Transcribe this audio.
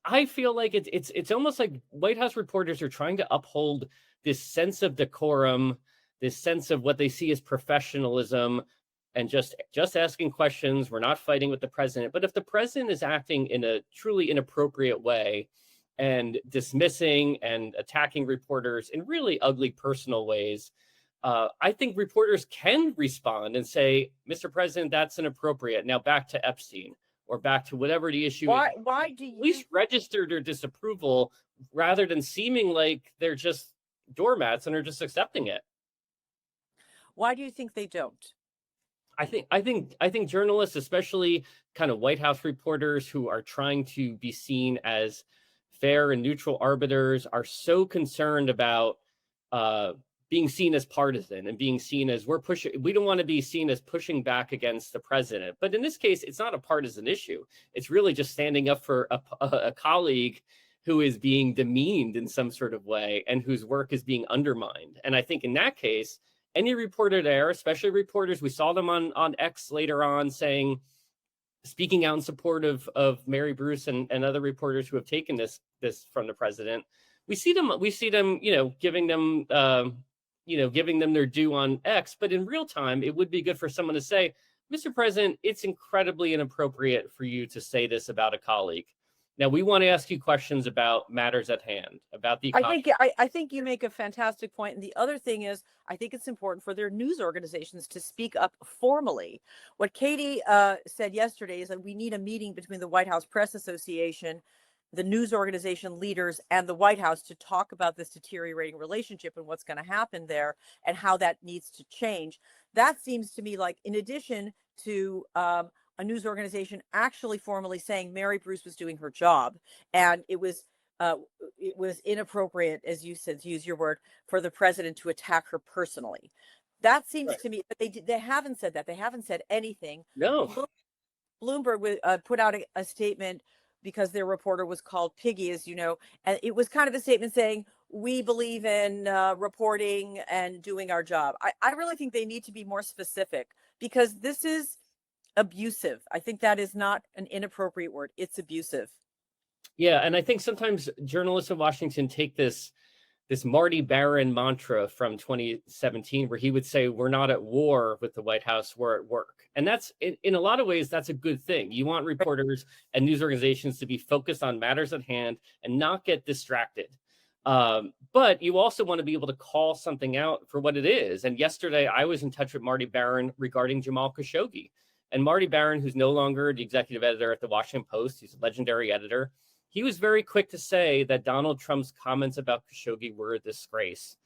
I feel like it's almost like White House reporters are trying to uphold this sense of decorum, this sense of what they see as professionalism, and just asking questions. We're not fighting with the president. But if the president is acting in a truly inappropriate way and dismissing and attacking reporters in really ugly personal ways, I think reporters can respond and say, Mr. President, that's inappropriate. Now back to Epstein or back to whatever the issue is. Why do At you least register their disapproval rather than seeming like they're just doormats and are just accepting it. why do you think they don't? I think journalists, especially kind of White House reporters who are trying to be seen as fair and neutral arbiters, are so concerned about uh, being seen as partisan and being seen as we're pushing. We don't want to be seen as pushing back against the president. But in this case, it's not a partisan issue. It's really just standing up for a colleague who is being demeaned in some sort of way and whose work is being undermined. And I think in that case, any reporter there, especially reporters, we saw them on X later on saying, speaking out in support of Mary Bruce and other reporters who have taken this from the president. We see them, giving them their due on X, but in real time, it would be good for someone to say, Mr. President, it's incredibly inappropriate for you to say this about a colleague. Now, we want to ask you questions about matters at hand, about the economy. I think you make a fantastic point. And the other thing is, I think it's important for their news organizations to speak up formally. What Katie said yesterday is that we need a meeting between the White House Press Association, the news organization leaders, and the White House to talk about this deteriorating relationship and what's going to happen there and how that needs to change. That seems to me like, in addition to a news organization actually formally saying Mary Bruce was doing her job, and uh, it was inappropriate, as you said, to use your word, for the president to attack her personally. That seems Right. to me, but they haven't said that. They haven't said anything. No. Bloomberg put out a statement because their reporter was called Piggy, as you know, and it was kind of a statement saying, we believe in reporting and doing our job. I really think they need to be more specific, because this is abusive. I think that is not an inappropriate word. It's abusive. Yeah, and I think sometimes journalists in Washington take this Marty Baron mantra from 2017, where he would say, we're not at war with the White House, we're at work. And that's, in a lot of ways, that's a good thing. You want reporters and news organizations to be focused on matters at hand and not get distracted. But you also want to be able to call something out for what it is. And yesterday, I was in touch with Marty Baron regarding Jamal Khashoggi. And Marty Baron, who's no longer the executive editor at the Washington Post, he's a legendary editor. He was very quick to say that Donald Trump's comments about Khashoggi were a disgrace.